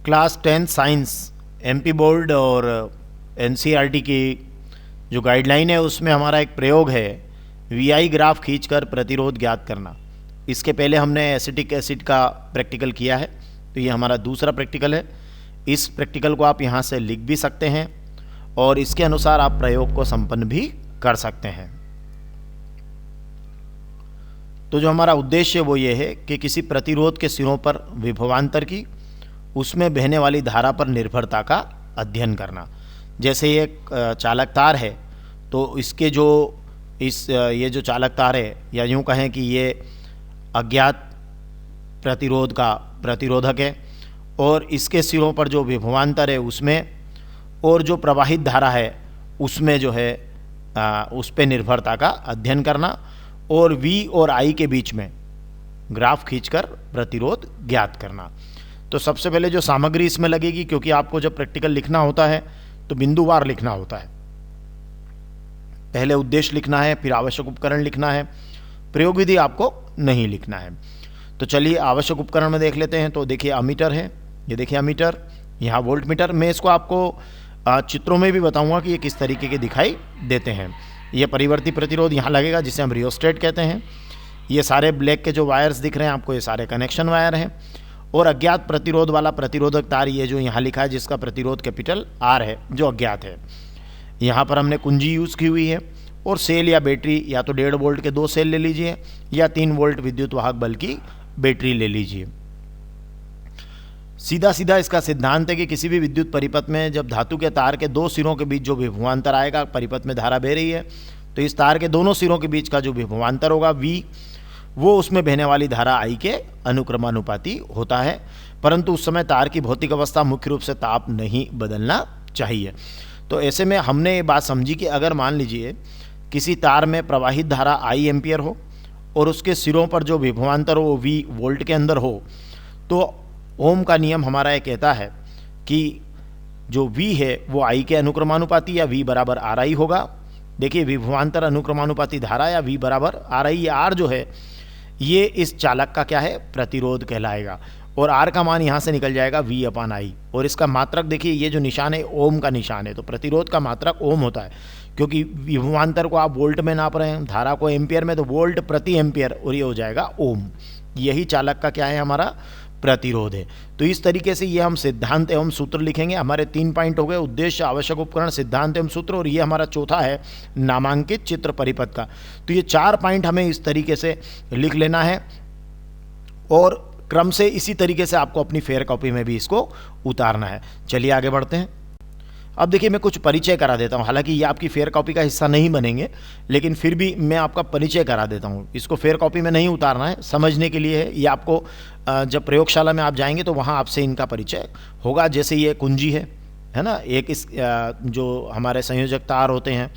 Class 10 science MP board और NCERT की जो गाइडलाइन है उसमें हमारा एक प्रयोग है वीआई ग्राफ खींचकर प्रतिरोध ज्ञात करना। इसके पहले हमने एसिटिक एसिड का प्रैक्टिकल किया है, तो ये हमारा दूसरा प्रैक्टिकल है। इस प्रैक्टिकल को आप यहाँ से लिख भी सकते हैं और इसके अनुसार आप प्रयोग को संपन्न भी कर सकते हैं। तो जो हमारा उद्देश्य वो ये है कि किसी प्रतिरोध के सिरों पर विभवांतर की उसमें बहने वाली धारा पर निर्भरता का अध्ययन करना। जैसे ये चालक तार है, तो इसके जो ये जो चालक तार है, या यूँ कहें कि ये अज्ञात प्रतिरोध का प्रतिरोधक है, और इसके सिरों पर जो विभवांतर है उसमें, और जो प्रवाहित धारा है उसमें जो है उस पर निर्भरता का अध्ययन करना, और V और I के बीच में ग्राफ खींचकर प्रतिरोध ज्ञात करना। तो सबसे पहले जो सामग्री इसमें लगेगी, क्योंकि आपको जब प्रैक्टिकल लिखना होता है तो बिंदुवार लिखना होता है। पहले उद्देश्य लिखना है, फिर आवश्यक उपकरण लिखना है, प्रयोग विधि आपको नहीं लिखना है। तो चलिए आवश्यक उपकरण में देख लेते हैं। तो देखिए अमीटर है, ये देखिए अमीटर, यहाँ वोल्ट मीटर। मैं इसको आपको चित्रों में भी बताऊंगा कि ये किस तरीके के दिखाई देते हैं। ये परिवर्ती प्रतिरोध यहाँ लगेगा, जिसे हम रियोस्टेट कहते हैं। ये सारे ब्लैक के जो वायर्स दिख रहे हैं आपको, ये सारे कनेक्शन वायर हैं। और अज्ञात प्रतिरोध वाला प्रतिरोधक तार, ये जो यहाँ लिखा है जिसका प्रतिरोध कैपिटल R है, जो अज्ञात है, यहाँ पर हमने कुंजी यूज़ की हुई है। और सेल या बैटरी, या तो 1.5 वोल्ट के 2 सेल ले लीजिए, या 3 वोल्ट विद्युत वाहक बल की बैटरी ले लीजिए। सीधा सीधा इसका सिद्धांत है कि किसी भी विद्युत परिपथ में जब धातु के तार के 2 सिरों के बीच जो विभवांतर आएगा, परिपथ में धारा बह रही है, तो इस तार के दोनों सिरों के बीच का जो विभवांतर होगा V, वो उसमें बहने वाली धारा I के अनुक्रमानुपाती होता है। परंतु उस समय तार की भौतिक अवस्था मुख्य रूप से ताप नहीं बदलना चाहिए। तो ऐसे में हमने ये बात समझी कि अगर मान लीजिए किसी तार में प्रवाहित धारा I एम्पियर हो और उसके सिरों पर जो विभवांतर हो V वोल्ट के अंदर हो, तो ओम का नियम हमारा ये कहता है कि जो V है वो I के अनुक्रमानुपाती या V बराबर RI होगा। देखिए विभवांतर अनुक्रमानुपाती धारा या V बराबर RI, या R जो है ये इस चालक का क्या है, प्रतिरोध कहलाएगा। और R का मान यहाँ से निकल जाएगा V/I। और इसका मात्रक देखिए, ये जो निशान है ओम का निशान है, तो प्रतिरोध का मात्रक ओम होता है, क्योंकि विभवांतर को आप वोल्ट में नाप रहे हैं, धारा को एम्पियर में, तो वोल्ट प्रति एम्पियर, और ये हो जाएगा ओम। यही चालक का क्या है, हमारा प्रतिरोध है। तो इस तरीके से ये हम सिद्धांत एवं सूत्र लिखेंगे। हमारे 3 पॉइंट हो गए, उद्देश्य, आवश्यक उपकरण, सिद्धांत एवं सूत्र, और ये हमारा चौथा है नामांकित चित्र परिपथ का। तो ये 4 पॉइंट हमें इस तरीके से लिख लेना है, और क्रम से इसी तरीके से आपको अपनी फेयर कॉपी में भी इसको उतारना है। चलिए आगे बढ़ते हैं। अब देखिए मैं कुछ परिचय करा देता हूँ, हालांकि ये आपकी फेयर कॉपी का हिस्सा नहीं बनेंगे, लेकिन फिर भी मैं आपका परिचय करा देता हूँ। इसको फेयर कॉपी में नहीं उतारना है, समझने के लिए है। ये आपको जब प्रयोगशाला में आप जाएंगे तो वहाँ आपसे इनका परिचय होगा। जैसे ये कुंजी है ना, एक इस जो हमारे संयोजक तार होते हैं,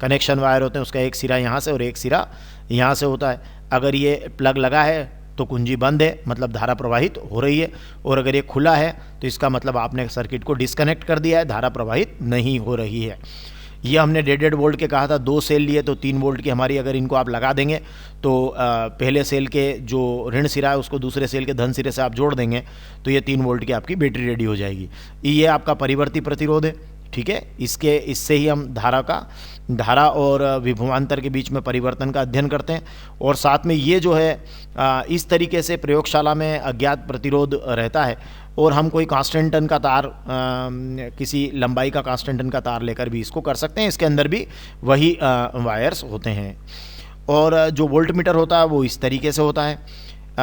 कनेक्शन वायर होते हैं, उसका एक सिरा यहाँ से और एक सिरा यहाँ से होता है। अगर ये प्लग लगा है तो कुंजी बंद है, मतलब धारा प्रवाहित हो रही है, और अगर ये खुला है तो इसका मतलब आपने सर्किट को डिस्कनेक्ट कर दिया है, धारा प्रवाहित नहीं हो रही है। ये हमने 1.5 वोल्ट के कहा था, 2 सेल लिए तो 3 वोल्ट की हमारी, अगर इनको आप लगा देंगे तो पहले सेल के जो ऋण सिरा है उसको दूसरे सेल के धन सिरे से आप जोड़ देंगे, तो ये 3 वोल्ट की आपकी बैटरी रेडी हो जाएगी। ये आपका परिवर्ती प्रतिरोध है, ठीक है। इससे ही हम धारा और विभवांतर के बीच में परिवर्तन का अध्ययन करते हैं। और साथ में ये जो है इस तरीके से प्रयोगशाला में अज्ञात प्रतिरोध रहता है, और हम कोई कांस्टेंट टन का तार, किसी लंबाई का कांस्टेंट टन का तार लेकर भी इसको कर सकते हैं। इसके अंदर भी वही वायर्स होते हैं। और जो वोल्ट मीटर होता है वो इस तरीके से होता है।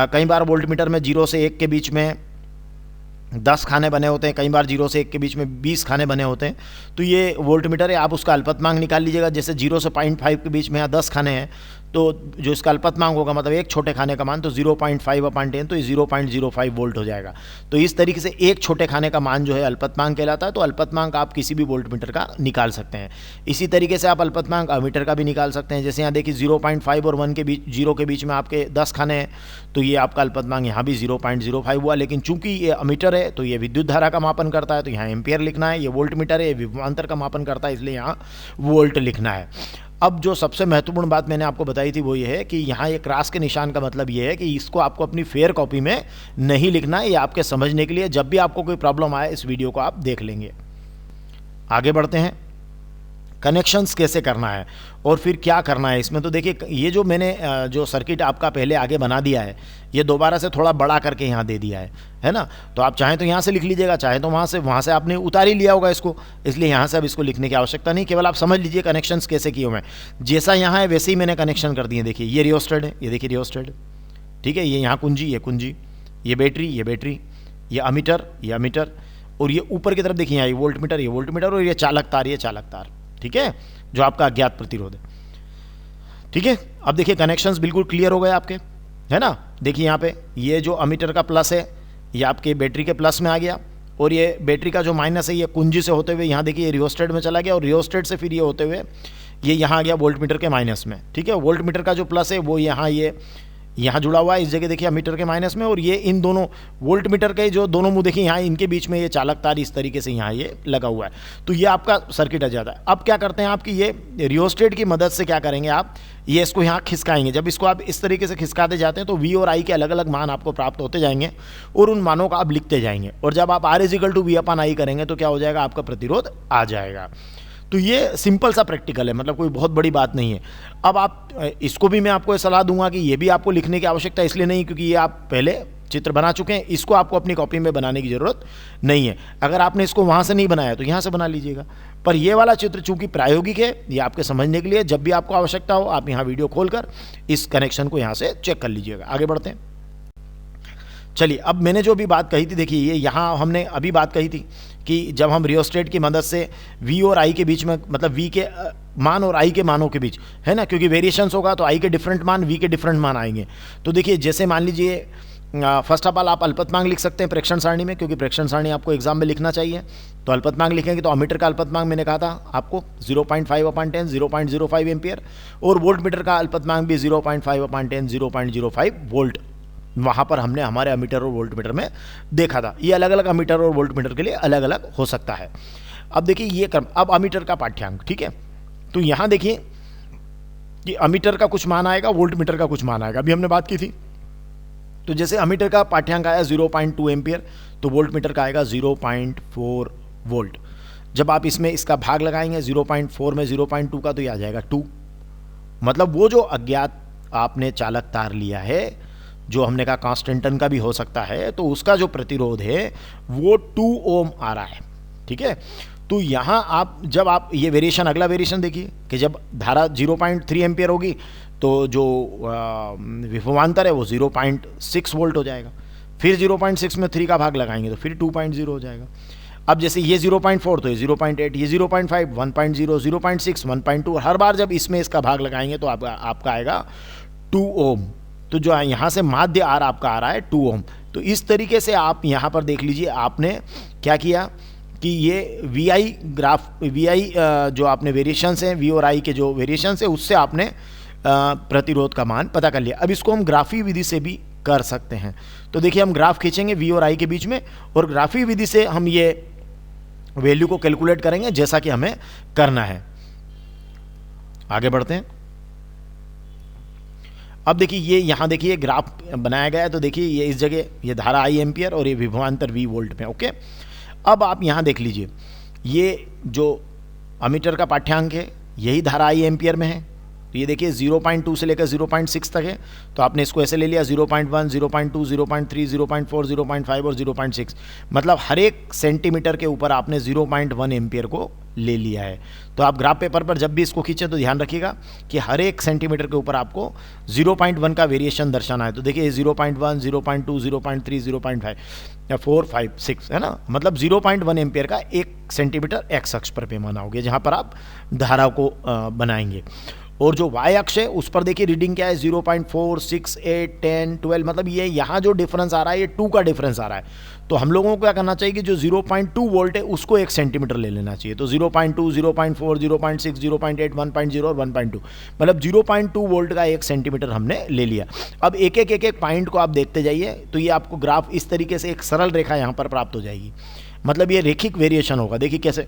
कई बार वोल्ट मीटर में 0 से 1 के बीच में 10 खाने बने होते हैं, कई बार 0 से 1 के बीच में 20 खाने बने होते हैं। तो ये वोल्ट मीटर है, आप उसका अल्पतमांक निकाल लीजिएगा। जैसे 0 से 0.5 के बीच में यहाँ 10 खाने हैं, तो जो इसका अल्पतमांक होगा, मतलब एक छोटे खाने का मान, तो 0.5/10, तो ये 0.05 वोल्ट हो जाएगा। तो इस तरीके से एक छोटे खाने का मान जो है अल्पतमांक कहलाता है। तो अल्पतमांक आप किसी भी वोल्ट मीटर का निकाल सकते हैं। इसी तरीके से आप अल्पतमांक अमीटर का भी निकाल सकते हैं। जैसे यहाँ देखिए 0.5 और 1 के बीच, 0 के बीच में आपके 10 खाने हैं, तो ये आपका अल्पतमांक यहाँ भी 0.05 हुआ। लेकिन चूंकि ये अमीटर है तो ये विद्युत धारा का मापन करता है, तो यहाँ एम्पियर लिखना है। ये वोल्ट मीटर है, ये विभवांतर का मापन करता है, इसलिए यहाँ वोल्ट लिखना है। अब जो सबसे महत्वपूर्ण बात मैंने आपको बताई थी वो ये है कि यहाँ ये क्रॉस के निशान का मतलब ये है कि इसको आपको अपनी फेयर कॉपी में नहीं लिखना है, ये आपके समझने के लिए, जब भी आपको कोई प्रॉब्लम आए इस वीडियो को आप देख लेंगे। आगे बढ़ते हैं, कनेक्शंस कैसे करना है और फिर क्या करना है इसमें। तो देखिए ये जो मैंने जो सर्किट आपका पहले आगे बना दिया है, ये दोबारा से थोड़ा बड़ा करके यहाँ दे दिया है ना। तो आप चाहें तो यहाँ से लिख लीजिएगा, चाहे तो वहाँ से आपने उतार ही लिया होगा इसको, इसलिए यहाँ से अब इसको लिखने की आवश्यकता नहीं, केवल आप समझ लीजिए कनेक्शंस कैसे किए हुए हैं। जैसा यहाँ है वैसे ही मैंने कनेक्शन कर दिए। देखिए ये रियोस्टेट है, ये देखिए रियोस्टेट, ठीक है, ये यहाँ कुंजी, ये कुंजी, ये बैटरी, ये अमीटर, ये अमीटर, और ये ऊपर की तरफ देखिए यहाँ ये वोल्ट मीटर, और ये चालक तार, ठीक है, जो आपका अज्ञात प्रतिरोध है। ठीक है, अब देखिए कनेक्शंस बिल्कुल क्लियर हो गए आपके, है ना। देखिए यहाँ पे ये जो अमीटर का प्लस है ये आपके बैटरी के प्लस में आ गया, और ये बैटरी का जो माइनस है ये कुंजी से होते हुए यहाँ देखिए ये रियोस्टेट में चला गया, और रियोस्टेट से फिर ये होते हुए ये यहाँ आ गया वोल्ट मीटर के माइनस में। ठीक है, वोल्ट मीटर का जो प्लस है वो यहाँ जुड़ा हुआ है इस जगह देखिए मीटर के माइनस में, और ये इन दोनों वोल्ट मीटर के जो दोनों मुंह देखिए यहाँ इनके बीच में ये चालक तार इस तरीके से यहाँ ये लगा हुआ है। तो ये आपका सर्किट आ जाता है। अब क्या करते हैं आपकी ये रियोस्टेट की मदद से क्या करेंगे आप, ये इसको यहाँ खिसकाएंगे। जब इसको आप इस तरीके से खिसकाते जाते हैं तो वी और आई के अलग अलग मान आपको प्राप्त होते जाएंगे, और उन मानों को आप लिखते जाएंगे, और जब आप R = V/I करेंगे तो क्या हो जाएगा, आपका प्रतिरोध आ जाएगा। तो ये सिंपल सा प्रैक्टिकल है, मतलब कोई बहुत बड़ी बात नहीं है। अब आप इसको भी मैं आपको सलाह दूंगा कि ये भी आपको लिखने की आवश्यकता इसलिए नहीं क्योंकि ये आप पहले चित्र बना चुके हैं, इसको आपको अपनी कॉपी में बनाने की ज़रूरत नहीं है। अगर आपने इसको वहाँ से नहीं बनाया तो यहाँ से बना लीजिएगा, पर ये वाला चित्र चूंकि प्रायोगिक है, ये आपके समझने के लिए, जब भी आपको आवश्यकता हो आप यहाँ वीडियो खोलकर इस कनेक्शन को यहाँ से चेक कर लीजिएगा। आगे बढ़ते हैं। चलिए, अब मैंने जो भी बात कही थी, देखिए ये यहाँ हमने अभी बात कही थी कि जब हम रियोस्टेट की मदद से V और I के बीच में, मतलब V के मान और I के मानों के बीच, है ना, क्योंकि वेरिएशंस होगा तो I के डिफरेंट मान, V के डिफरेंट मान आएंगे। तो देखिए जैसे मान लीजिए फर्स्ट ऑफ ऑल आप अल्पतमांक लिख सकते हैं प्रेक्षण सारणी में, क्योंकि प्रेक्षण सारणी आपको एग्जाम में लिखना चाहिए। तो अल्पतमांक लिखेंगे तो अमीटर का अल्पतमांक मैंने कहा था आपको 0.5/10 0.05 एम्पियर, और वोल्ट मीटर का अल्पतमांक भी 0.5/10 0.05 वोल्ट, वहाँ पर हमने हमारे अमीटर और वोल्ट मीटर में देखा था। ये अलग अलग अमीटर और वोल्ट मीटर के लिए अलग अलग हो सकता है। अब देखिए ये क्रम, अब अमीटर का पाठ्यांक, ठीक है, तो यहाँ देखिए कि अमीटर का कुछ मान आएगा, वोल्ट मीटर का कुछ मान आएगा, अभी हमने बात की थी। तो जैसे अमीटर का पाठ्यांक आया 0.2 एम्पियर, तो वोल्ट मीटर का आएगा 0.4 वोल्ट। जब आप इसमें इसका भाग लगाएंगे 0.4 में 0.2 का, तो ये आ जाएगा 2। मतलब वो जो अज्ञात आपने चालक तार लिया है, जो हमने कहा कांस्टेंटन का भी हो सकता है, तो उसका जो प्रतिरोध है वो 2 ओम आ रहा है। ठीक है, तो यहाँ आप जब आप ये वेरिएशन, अगला वेरिएशन देखिए कि जब धारा 0.3 एम्पियर होगी तो जो विभवांतर है वो 0.6 वोल्ट हो जाएगा। फिर 0.6 में 3 का भाग लगाएंगे तो फिर 2.0 हो जाएगा। अब जैसे ये 0.4 तो ये 0.8, ये 0.5 1.0, 0.6 1.2, हर बार जब इसमें इसका भाग लगाएंगे तो आपका आएगा 2 ओम। तो जो यहाँ से माध्य आर आपका आ रहा है 2 ओम। तो इस तरीके से आप यहाँ पर देख लीजिए आपने क्या किया कि ये VI ग्राफ, VI जो आपने वेरिएशंस हैं, V और I के जो वेरिएशंस है उससे आपने प्रतिरोध का मान पता कर लिया। अब इसको हम ग्राफी विधि से भी कर सकते हैं। तो देखिए हम ग्राफ खींचेंगे V और I के बीच में, और ग्राफी विधि से हम ये वैल्यू को कैलकुलेट करेंगे जैसा कि हमें करना है। आगे बढ़ते हैं। अब देखिए ये यहाँ देखिए ग्राफ बनाया गया है, तो देखिए ये इस जगह ये धारा I एम्पियर और ये विभवांतर V वोल्ट में। ओके, अब आप यहाँ देख लीजिए ये जो अमीटर का पाठ्यांक है यही धारा I एम्पियर में है। तो ये देखिए 0.2 से लेकर 0.6 तक है, तो आपने इसको ऐसे ले लिया 0.1 0.2 0.3 0.4 0.5 और 0.6, मतलब हर एक सेंटीमीटर के ऊपर आपने 0.1 एम्पियर को ले लिया है। तो आप ग्राफ पेपर पर जब भी इसको खींचें तो ध्यान रखिएगा कि हर एक सेंटीमीटर के ऊपर आपको 0.1 का वेरिएशन दर्शाना है। तो देखिए 0.1 0.2 0.3 0.5 या 4 5 6 है ना, मतलब 0.1 एम्पियर का 1 सेंटीमीटर एक्स अक्ष पर पैमाना हो गया जहाँ पर आप धारा को बनाएंगे। और जो y अक्ष है उस पर देखिए रीडिंग क्या है 0.4 6 8 10 12, मतलब ये यहाँ जो डिफरेंस आ रहा है ये 2 का डिफरेंस आ रहा है। तो हम लोगों को क्या करना चाहिए कि जो 0.2 वोल्ट है उसको 1 सेंटीमीटर ले लेना चाहिए। तो 0.2 0.4 0.6 0.8 1.0 और 1.2, मतलब 0.2 वोल्ट का 1 सेंटीमीटर हमने ले लिया। अब एक एक पॉइंट को आप देखते जाइए तो ये आपको ग्राफ इस तरीके से एक सरल रेखा यहाँ पर प्राप्त हो जाएगी, मतलब ये रेखिक वेरिएशन होगा। देखिए कैसे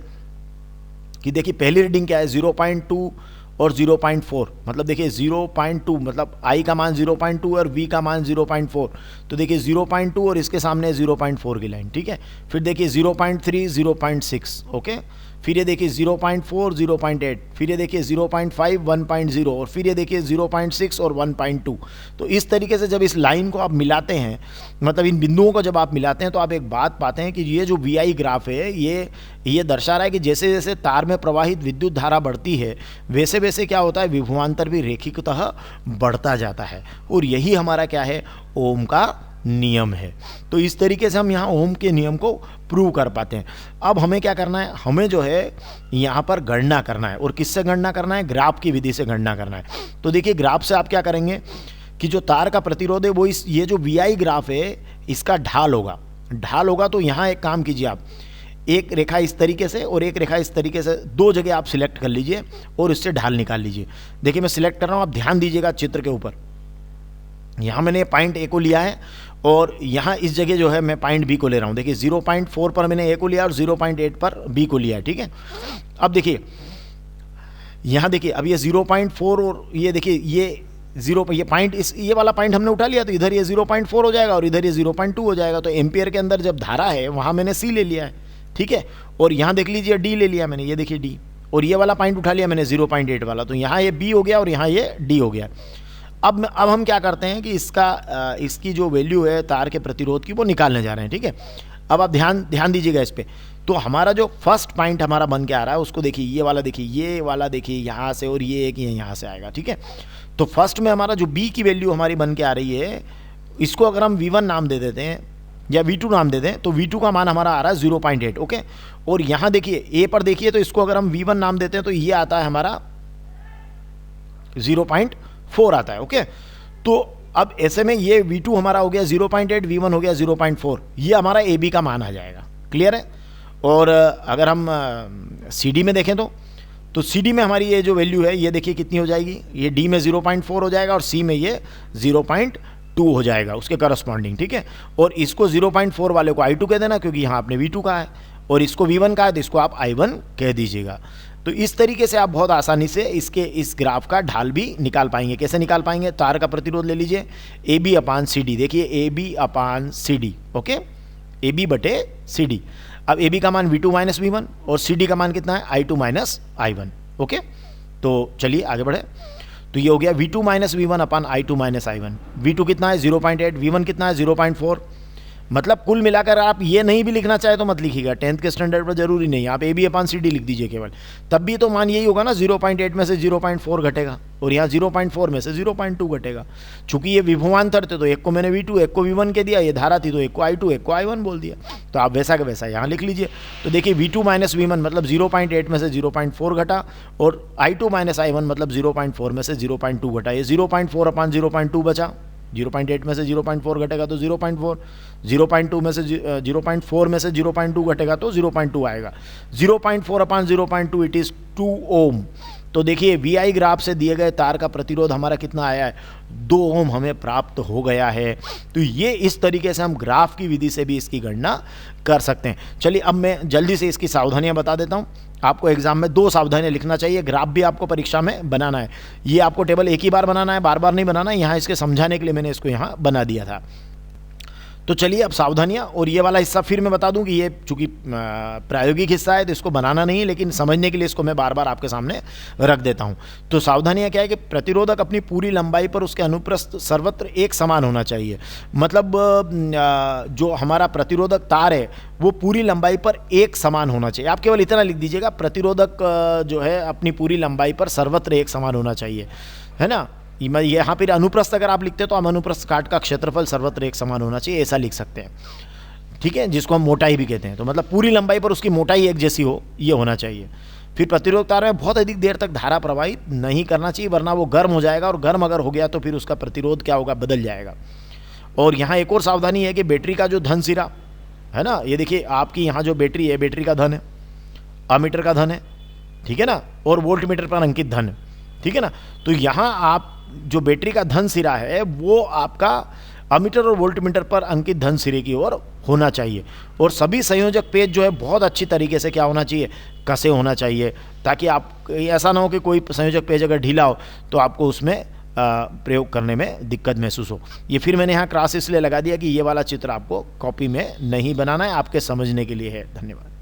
कि देखिए पहली रीडिंग क्या है 0.2 और 0.4, मतलब देखिए 0.2, मतलब I का मान 0.2 और V का मान 0.4, तो देखिए 0.2 और इसके सामने 0.4 की लाइन, ठीक है। फिर देखिए 0.3, 0.6, ओके। फिर ये देखिए 0.4, 0.8, फिर ये देखिए 0.5, 1.0, और फिर ये देखिए 0.6 और 1.2। तो इस तरीके से जब इस लाइन को आप मिलाते हैं, मतलब इन बिंदुओं को जब आप मिलाते हैं, तो आप एक बात पाते हैं कि ये जो VI ग्राफ है ये दर्शा रहा है कि जैसे जैसे तार में प्रवाहित विद्युत धारा बढ़ती है, वैसे वैसे क्या होता है, विभवांतर भी रेखिकतः बढ़ता जाता है। और यही हमारा क्या है, ओम का नियम है। तो इस तरीके से हम यहाँ ओम के नियम को प्रूव कर पाते हैं। अब हमें क्या करना है, हमें जो है यहाँ पर गणना करना है। और किससे गणना करना है, ग्राफ की विधि से गणना करना है। तो देखिए ग्राफ से आप क्या करेंगे कि जो तार का प्रतिरोध है वो ये जो VI ग्राफ है इसका ढाल होगा। तो यहाँ एक काम कीजिए, आप एक रेखा इस तरीके से और एक रेखा इस तरीके से, दो जगह आप सिलेक्ट कर लीजिए और इससे ढाल निकाल लीजिए। देखिए मैं सिलेक्ट कर रहा हूँ, आप ध्यान दीजिएगा चित्र के ऊपर। यहाँ मैंने पॉइंट A को लिया है और यहाँ इस जगह जो है मैं पॉइंट B को ले रहा हूँ। देखिए 0.4 पर मैंने A को लिया और 0.8 पर B को लिया है, ठीक है। अब देखिए यहाँ देखिए, अब ये 0.4 और ये देखिए ये पॉइंट, ये वाला पॉइंट हमने उठा लिया, तो इधर ये 0.4 हो जाएगा और इधर ये 0.2 हो जाएगा। तो एम्पियर के अंदर जब धारा है वहाँ मैंने C ले लिया है, ठीक है। और यहाँ देख लीजिए D ले लिया मैंने, ये देखिए D, और ये वाला पॉइंट उठा लिया मैंने 0.8 वाला, तो यहाँ ये B हो गया और यहाँ ये D हो गया। अब हम क्या करते हैं कि इसकी जो वैल्यू है तार के प्रतिरोध की वो निकालने जा रहे हैं, ठीक है। अब आप ध्यान दीजिएगा इस पर। तो हमारा जो फर्स्ट पॉइंट हमारा बन के आ रहा है उसको देखिए, ये वाला देखिए यहाँ से, और ये एक यहाँ से आएगा, ठीक है। तो फर्स्ट में हमारा जो B की वैल्यू हमारी बन के आ रही है, इसको अगर हम V1 नाम दे देते हैं या V2 नाम दे दें, तो V2 का मान हमारा आ रहा है 0.8, ओके। और यहाँ देखिए A पर देखिए, तो इसको अगर हम V1 नाम देते हैं तो ये आता है हमारा 0.4 आता है, ओके। तो अब ऐसे में ये V2 हमारा हो गया 0.8, V1 हो गया 0.4, ये हमारा AB का मान आ जाएगा, क्लियर है। और अगर हम CD में देखें तो CD में हमारी ये जो वैल्यू है ये देखिए कितनी हो जाएगी, ये D में 0.4 हो जाएगा और C में ये 0.2 हो जाएगा उसके करस्पॉन्डिंग, ठीक है। और इसको 0.4 वाले को I2 कह देना, क्योंकि यहाँ आपने V2 कहा है, और इसको V1 कहा है तो इसको आप I1 कह दीजिएगा। तो इस तरीके से आप बहुत आसानी से इस ग्राफ का ढाल भी निकाल पाएंगे। कैसे निकाल पाएंगे, तार का प्रतिरोध ले लीजिए AB/CD, देखिए AB/CD, ओके, AB/CD। अब AB का मान V2 - V1 और CD का मान कितना है, I2 - I1, ओके। तो चलिए आगे बढ़े। तो ये हो गया V2 - V1 I2 - I1। V2 कितना है 0.8, V1 कितना है 0.4। मतलब कुल मिलाकर आप ये नहीं भी लिखना चाहे तो मत लिखिएगा, 10th के स्टैंडर्ड पर जरूरी नहीं, आप AB/CD लिख दीजिए केवल, तब भी तो मान यही होगा ना, 0.8 में से 0.4 घटेगा और यहाँ 0.4 में से 0.2 घटेगा। चूंकि ये विभवांतर थे तो एक को मैंने V2 एक को V1 के दिया, ये धारा थी तो एक को I2 एक को I1 बोल दिया, तो आप वैसा का वैसा यहाँ लिख लीजिए। तो देखिए V2 - V1 मतलब 0.8 में से 0.4 घटा, और I2 - I1 मतलब 0.4 में से 0.2 घटा, ये 0.4/0.2 बचा। 0.8 में से 0.4 घटेगा तो 0.4, 0.2 में से 0.4 में से 0.2 घटेगा तो 0.2 आएगा। 0.4/0.2 इट इज़ 2 ओम। तो देखिए VI ग्राफ से दिए गए तार का प्रतिरोध हमारा कितना आया है, 2 ओम हमें प्राप्त हो गया है। तो ये इस तरीके से हम ग्राफ की विधि से भी इसकी गणना कर सकते हैं। चलिए अब मैं जल्दी से इसकी सावधानियां बता देता हूं। आपको एग्जाम में 2 सावधानियां लिखना चाहिए, ग्राफ भी आपको परीक्षा में बनाना है। ये आपको टेबल एक ही बार बनाना है, बार बार नहीं बनाना है। यहाँ इसके समझाने के लिए मैंने इसको यहाँ बना दिया था। तो चलिए अब सावधानियां, और ये वाला हिस्सा फिर मैं बता दूं कि ये चूंकि प्रायोगिक हिस्सा है तो इसको बनाना नहीं है, लेकिन समझने के लिए इसको मैं बार बार आपके सामने रख देता हूं। तो सावधानियां क्या है कि प्रतिरोधक अपनी पूरी लंबाई पर उसके अनुप्रस्थ सर्वत्र एक समान होना चाहिए। मतलब जो हमारा प्रतिरोधक तार है वो पूरी लंबाई पर एक समान होना चाहिए। आप केवल इतना लिख दीजिएगा, प्रतिरोधक जो है अपनी पूरी लंबाई पर सर्वत्र एक समान होना चाहिए, है ना। यहाँ पर अनुप्रस्थ अगर आप लिखते हैं तो हम अनुप्रस्थ काट का क्षेत्रफल सर्वत्र एक समान होना चाहिए, ऐसा लिख सकते हैं, ठीक है, जिसको हम मोटाई भी कहते हैं। तो मतलब पूरी लंबाई पर उसकी मोटाई एक जैसी हो, ये होना चाहिए। फिर प्रतिरोधक तार में बहुत अधिक देर तक धारा प्रवाहित नहीं करना चाहिए, वरना वो गर्म हो जाएगा, और गर्म अगर हो गया तो फिर उसका प्रतिरोध क्या होगा, बदल जाएगा। और यहाँ एक और सावधानी है कि बैटरी का जो धन सिरा है ना, ये देखिए आपकी यहाँ जो बैटरी है, बैटरी का धन है, अमीटर का धन है, ठीक है ना, और वोल्ट मीटर पर अंकित धन, ठीक है ना। तो यहाँ आप जो बैटरी का धन सिरा है वो आपका अमीटर और वोल्टमीटर पर अंकित धन सिरे की ओर होना चाहिए। और सभी संयोजक पेज जो है बहुत अच्छी तरीके से क्या होना चाहिए, कसे होना चाहिए, ताकि आप ऐसा ना हो कि कोई संयोजक पेज अगर ढीला हो तो आपको उसमें प्रयोग करने में दिक्कत महसूस हो। ये फिर मैंने यहाँ क्रॉस इसलिए लगा दिया कि ये वाला चित्र आपको कॉपी में नहीं बनाना है, आपके समझने के लिए है। धन्यवाद।